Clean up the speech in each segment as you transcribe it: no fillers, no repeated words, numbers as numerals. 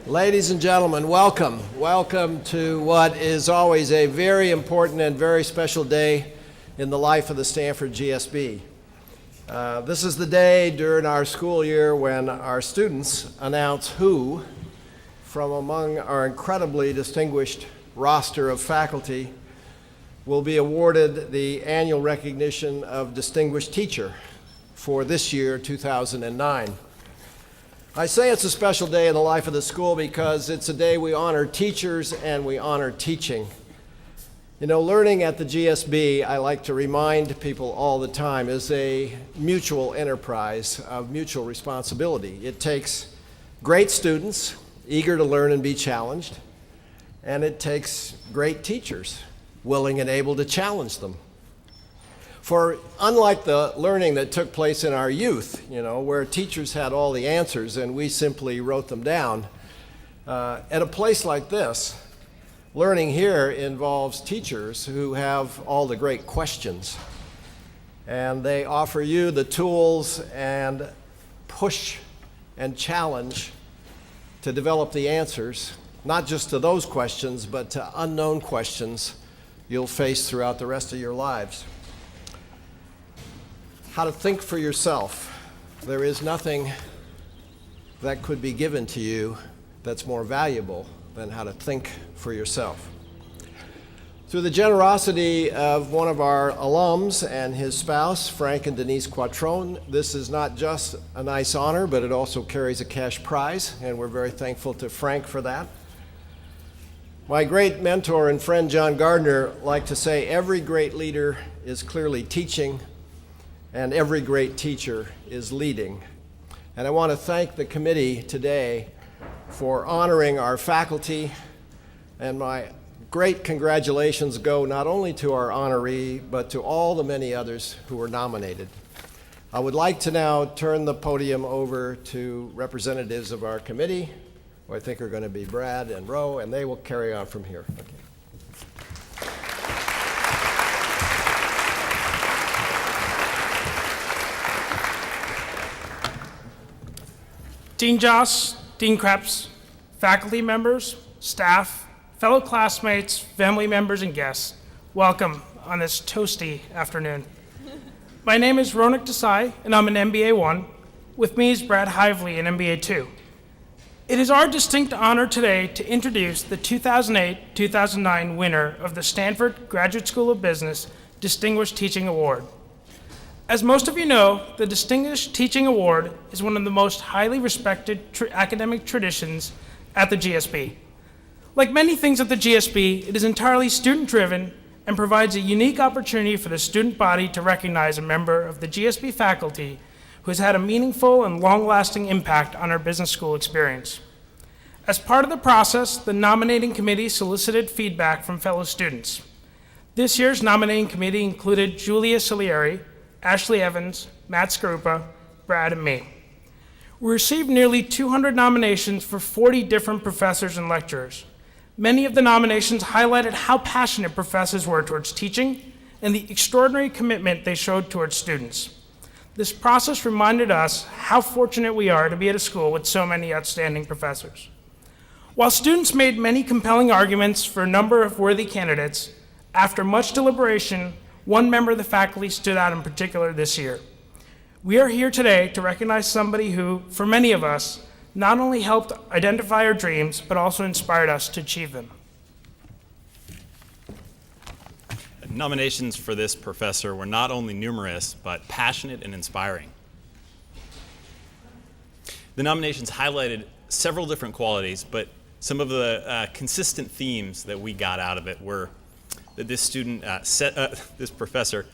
Ladies and gentlemen, welcome. Welcome to what is always a very important and very special day in the life of the Stanford GSB. This is the day during our school year when our students announce who, from among our incredibly distinguished roster of faculty, will be awarded the annual recognition of Distinguished Teacher for this year, 2009. I say it's a special day in the life of the school because it's a day we honor teachers and we honor teaching. You know, learning at the GSB, I like to remind people all the time, is a mutual enterprise of mutual responsibility. It takes great students, eager to learn and be challenged, and it takes great teachers, willing and able to challenge them. For unlike the learning that took place in our youth, where teachers had all the answers and we simply wrote them down, at a place like this, learning here involves teachers who have all the great questions. And they offer you the tools and push and challenge to develop the answers, not just to those questions, but to unknown questions you'll face throughout the rest of your lives. How to think for yourself. There is nothing that could be given to you that's more valuable than how to think for yourself. Through the generosity of one of our alums and his spouse, Frank and Denise Quattrone, this is not just a nice honor, but it also carries a cash prize, and we're very thankful to Frank for that. My great mentor and friend John Gardner liked to say, every great leader is clearly teaching, and every great teacher is leading. And I want to thank the committee today for honoring our faculty, and my great congratulations go not only to our honoree, but to all the many others who were nominated. I would like to now turn the podium over to representatives of our committee, who I think are going to be Brad and Ro, and they will carry on from here. Okay. Dean Joss, Dean Krebs, faculty members, staff, fellow classmates, family members, and guests, welcome on this toasty afternoon. My name is Ronak Desai, and I'm an MBA 1. With me is Brad Hively, an MBA 2. It is our distinct honor today to introduce the 2008-2009 winner of the Stanford Graduate School of Business Distinguished Teaching Award. As most of you know, the Distinguished Teaching Award is one of the most highly respected academic traditions at the GSB. Like many things at the GSB, it is entirely student-driven and provides a unique opportunity for the student body to recognize a member of the GSB faculty who has had a meaningful and long-lasting impact on our business school experience. As part of the process, the nominating committee solicited feedback from fellow students. This year's nominating committee included Julia Salieri, Ashley Evans, Matt Skarupa, Brad, and me. We received nearly 200 nominations for 40 different professors and lecturers. Many of the nominations highlighted how passionate professors were towards teaching and the extraordinary commitment they showed towards students. This process reminded us how fortunate we are to be at a school with so many outstanding professors. While students made many compelling arguments for a number of worthy candidates, after much deliberation, one member of the faculty stood out in particular this year. We are here today to recognize somebody who, for many of us, not only helped identify our dreams, but also inspired us to achieve them. Nominations for this professor were not only numerous, but passionate and inspiring. The nominations highlighted several different qualities, but some of the consistent themes that we got out of it were that this professor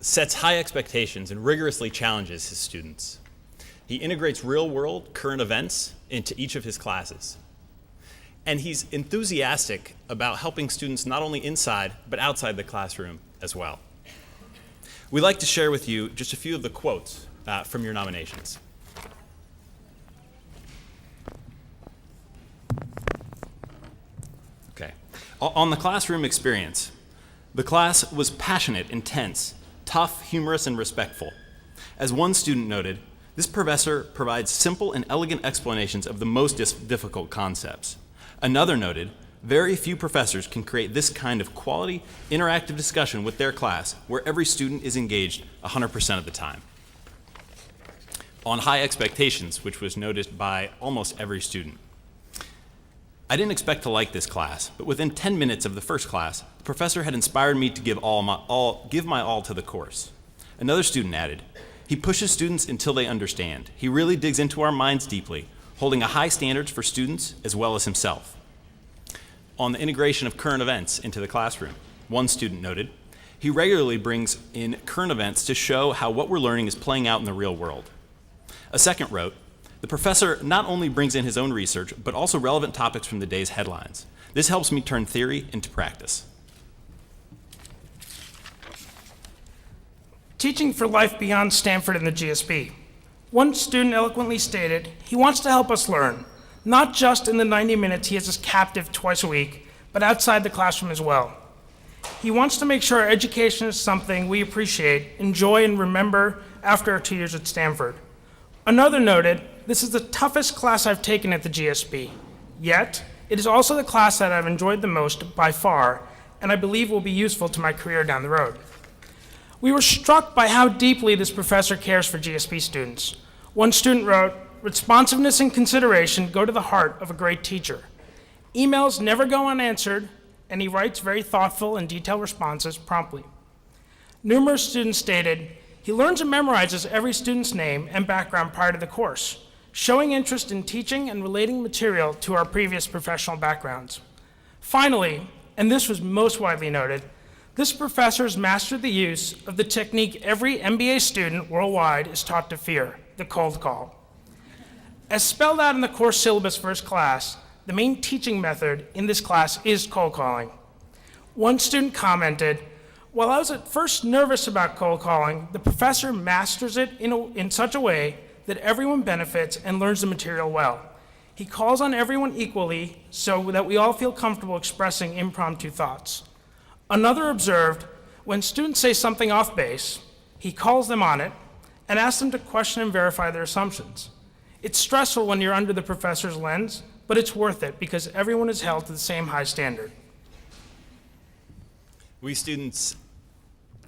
sets high expectations and rigorously challenges his students. He integrates real-world current events into each of his classes. And he's enthusiastic about helping students not only inside, but outside the classroom as well. We'd like to share with you just a few of the quotes from your nominations. Okay. On the classroom experience, the class was passionate, intense, tough, humorous, and respectful. As one student noted, This professor provides simple and elegant explanations of the most difficult concepts. Another noted, very few professors can create this kind of quality, interactive discussion with their class where every student is engaged 100% of the time. On high expectations, which was noticed by almost every student. I didn't expect to like this class, but within 10 minutes of the first class, the professor had inspired me to give my all to the course. Another student added, "He pushes students until they understand. He really digs into our minds deeply, holding a high standards for students as well as himself." On the integration of current events into the classroom, one student noted, "He regularly brings in current events to show how what we're learning is playing out in the real world." A second wrote, "The professor not only brings in his own research, but also relevant topics from the day's headlines. This helps me turn theory into practice." Teaching for life beyond Stanford and the GSB. One student eloquently stated, he wants to help us learn, not just in the 90 minutes he has us captive twice a week, but outside the classroom as well. He wants to make sure our education is something we appreciate, enjoy, and remember after our 2 years at Stanford. Another noted, this is the toughest class I've taken at the GSB, yet it is also the class that I've enjoyed the most by far, and I believe will be useful to my career down the road. We were struck by how deeply this professor cares for GSB students. One student wrote, "Responsiveness and consideration go to the heart of a great teacher. Emails never go unanswered, and he writes very thoughtful and detailed responses promptly." Numerous students stated, "He learns and memorizes every student's name and background prior to the course, showing interest in teaching and relating material to our previous professional backgrounds." Finally, and this was most widely noted, this professor has mastered the use of the technique every MBA student worldwide is taught to fear, the cold call. As spelled out in the course syllabus for his class, the main teaching method in this class is cold calling. One student commented, "While I was at first nervous about cold calling, the professor masters it in such a way that everyone benefits and learns the material well. He calls on everyone equally so that we all feel comfortable expressing impromptu thoughts." Another observed, "When students say something off base, he calls them on it and asks them to question and verify their assumptions. It's stressful when you're under the professor's lens, but it's worth it because everyone is held to the same high standard." We students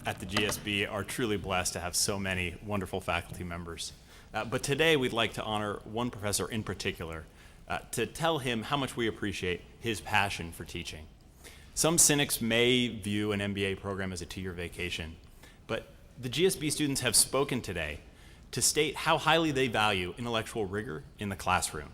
at the GSB are truly blessed to have so many wonderful faculty members. But today we'd like to honor one professor in particular to tell him how much we appreciate his passion for teaching. Some cynics may view an MBA program as a 2-year vacation, but the GSB students have spoken today to state how highly they value intellectual rigor in the classroom.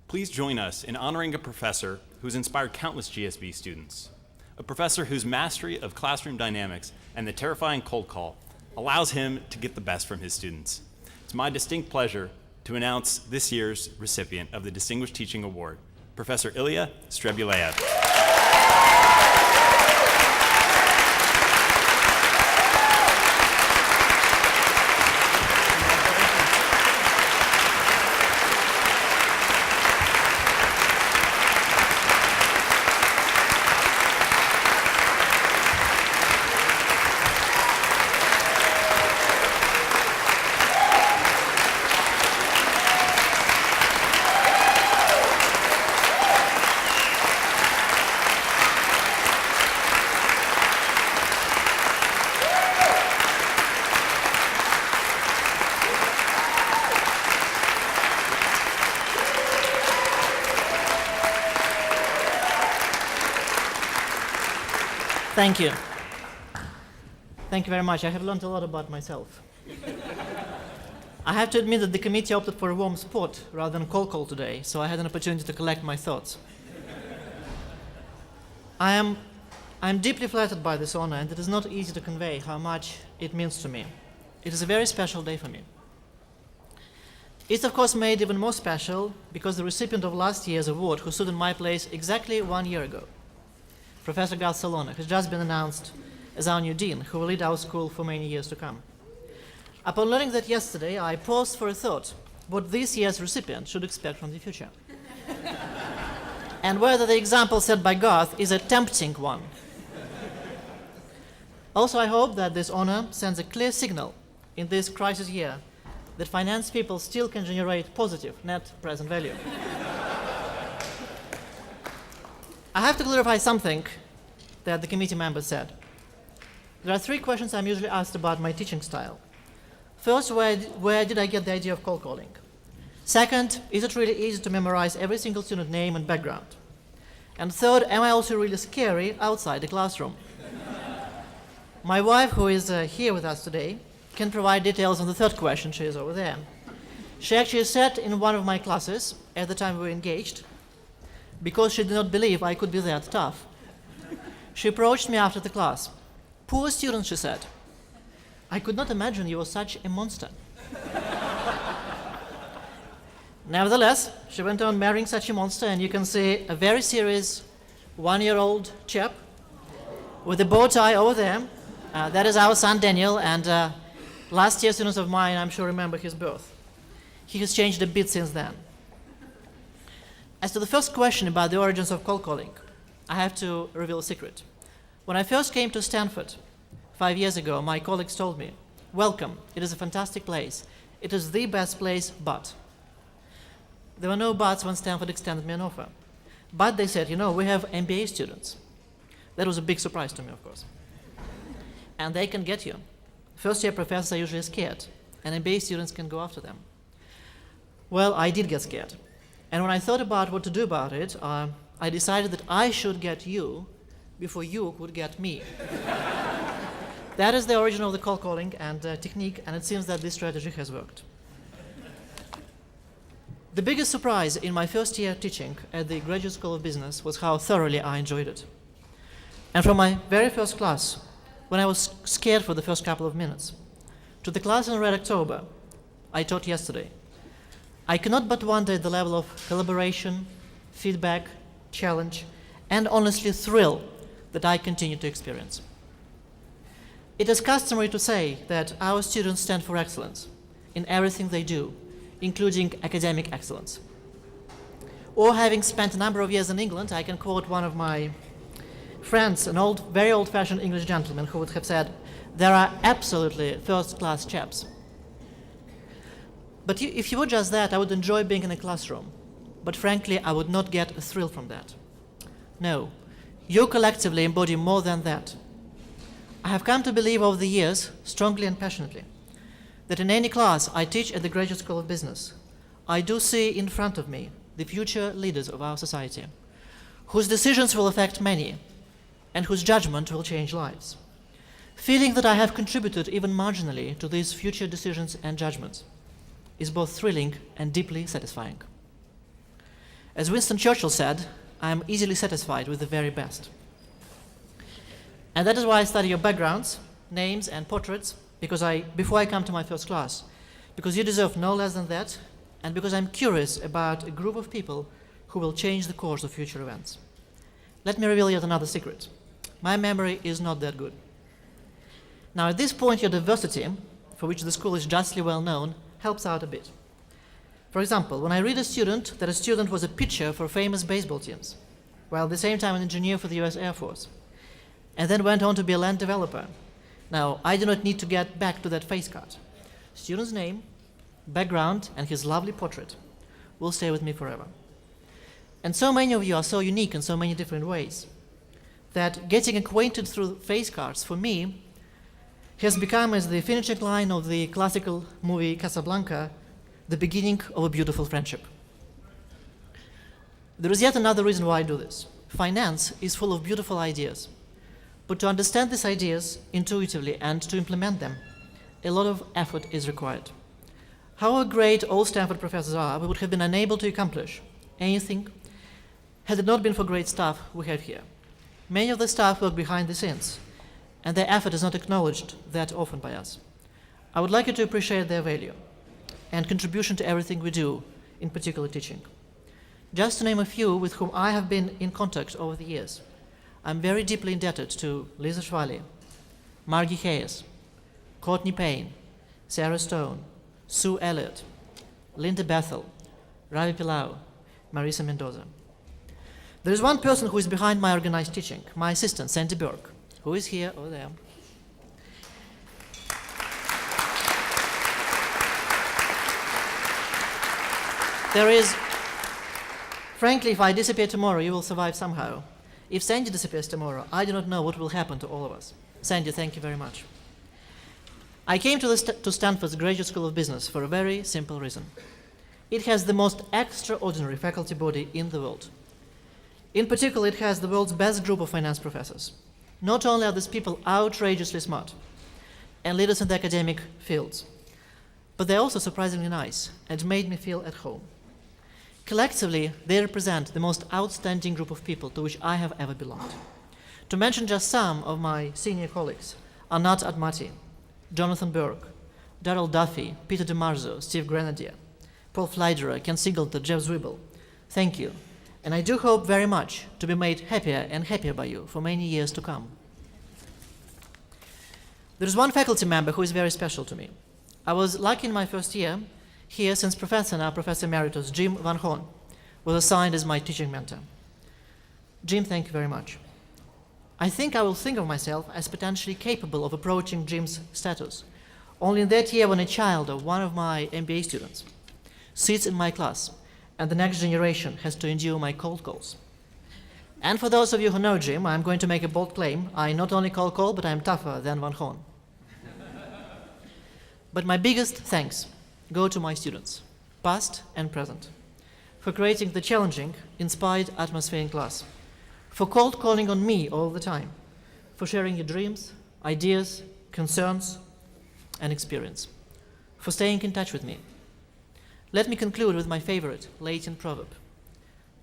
Please join us in honoring a professor who's inspired countless GSB students, a professor whose mastery of classroom dynamics and the terrifying cold call allows him to get the best from his students. It's my distinct pleasure to announce this year's recipient of the Distinguished Teaching Award, Professor Ilya Strebulaev. Thank you. Thank you very much. I have learned a lot about myself. I have to admit that the committee opted for a warm spot rather than cold call today, so I had an opportunity to collect my thoughts. I am deeply flattered by this honor, and it is not easy to convey how much it means to me. It is a very special day for me. It's of course made even more special because the recipient of last year's award, who stood in my place exactly 1 year ago, Professor Gal Salona, has just been announced as our new dean, who will lead our school for many years to come. Upon learning that yesterday, I paused for a thought what this year's recipient should expect from the future, and whether the example set by Garth is a tempting one. Also, I hope that this honor sends a clear signal in this crisis year that finance people still can generate positive net present value. I have to clarify something that the committee members said. There are 3 questions I'm usually asked about my teaching style. First, where did I get the idea of cold calling? Second, is it really easy to memorize every single student name and background? And third, am I also really scary outside the classroom? My wife, who is here with us today, can provide details on the third question. She is over there. She actually sat in one of my classes at the time we were engaged because she did not believe I could be that tough. She approached me after the class. "Poor student," she said. "I could not imagine you were such a monster." Nevertheless, she went on marrying such a monster, and you can see a very serious 1-year-old chap with a bow tie over there. That is our son Daniel, and last year students of mine, I'm sure, remember his birth. He has changed a bit since then. As to the first question about the origins of cold calling, I have to reveal a secret. When I first came to Stanford 5 years ago, my colleagues told me, "Welcome, it is a fantastic place. It is the best place, but..." There were no buts when Stanford extended me an offer. But they said, "We have MBA students." That was a big surprise to me, of course. And they can get you. First-year professors are usually scared, and MBA students can go after them. Well, I did get scared. And when I thought about what to do about it, I decided that I should get you before you could get me. That is the origin of the cold calling and technique, and it seems that this strategy has worked. The biggest surprise in my first year teaching at the Graduate School of Business was how thoroughly I enjoyed it. And from my very first class, when I was scared for the first couple of minutes, to the class in Red October I taught yesterday, I cannot but wonder at the level of collaboration, feedback, challenge, and honestly thrill that I continue to experience. It is customary to say that our students stand for excellence in everything they do, including academic excellence. Or having spent a number of years in England, I can quote one of my friends, an very old-fashioned English gentleman who would have said, "There are absolutely first-class chaps." But if you were just that, I would enjoy being in a classroom. But frankly, I would not get a thrill from that. No, you collectively embody more than that. I have come to believe over the years, strongly and passionately, that in any class I teach at the Graduate School of Business, I do see in front of me the future leaders of our society, whose decisions will affect many, and whose judgment will change lives. Feeling that I have contributed even marginally to these future decisions and judgments is both thrilling and deeply satisfying. As Winston Churchill said, "I am easily satisfied with the very best." And that is why I study your backgrounds, names, and portraits, before I come to my first class, because you deserve no less than that, and because I'm curious about a group of people who will change the course of future events. Let me reveal yet another secret. My memory is not that good. Now, at this point, your diversity, for which the school is justly well known, helps out a bit. For example, when I read that a student was a pitcher for famous baseball teams, while at the same time an engineer for the US Air Force, and then went on to be a land developer. Now, I do not need to get back to that face card. Student's name, background, and his lovely portrait will stay with me forever. And so many of you are so unique in so many different ways that getting acquainted through face cards, for me, has become, as the finishing line of the classical movie Casablanca, the beginning of a beautiful friendship. There is yet another reason why I do this. Finance is full of beautiful ideas. But to understand these ideas intuitively and to implement them, a lot of effort is required. However great all Stanford professors are, we would have been unable to accomplish anything had it not been for great staff we have here. Many of the staff work behind the scenes, and their effort is not acknowledged that often by us. I would like you to appreciate their value and contribution to everything we do, in particular teaching. Just to name a few with whom I have been in contact over the years, I'm very deeply indebted to Lisa Schwally, Margie Hayes, Courtney Payne, Sarah Stone, Sue Elliott, Linda Bethel, Ravi Pilau, Marisa Mendoza. There is one person who is behind my organized teaching, my assistant, Sandy Burke, who is here over there. There is, frankly, if I disappear tomorrow, you will survive somehow. If Sandy disappears tomorrow, I do not know what will happen to all of us. Sandy, thank you very much. I came to Stanford's Graduate School of Business for a very simple reason. It has the most extraordinary faculty body in the world. In particular, it has the world's best group of finance professors. Not only are these people outrageously smart and leaders in the academic fields, but they're also surprisingly nice and made me feel at home. Collectively, they represent the most outstanding group of people to which I have ever belonged. To mention just some of my senior colleagues, Anat Admati, Jonathan Burke, Darrell Duffy, Peter DeMarzo, Steve Grenadier, Paul Fleiderer, Ken Singleton, Jeff Zwibel. Thank you. And I do hope very much to be made happier and happier by you for many years to come. There is one faculty member who is very special to me. I was lucky in my first year here since Professor Emeritus Jim Van Horn was assigned as my teaching mentor. Jim, thank you very much. I think I will think of myself as potentially capable of approaching Jim's status only in that year when a child of one of my MBA students sits in my class and the next generation has to endure my cold calls. And for those of you who know Jim, I'm going to make a bold claim. I not only call, but I'm tougher than Van Horn. But my biggest thanks go to my students, past and present, for creating the challenging, inspired atmosphere in class, for cold calling on me all the time, for sharing your dreams, ideas, concerns, and experience, for staying in touch with me. Let me conclude with my favorite Latin proverb.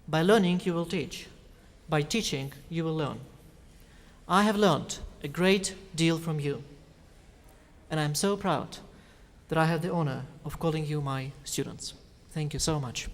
By learning, you will teach. By teaching, you will learn. I have learned a great deal from you, and I'm so proud that I have the honor of calling you my students. Thank you so much.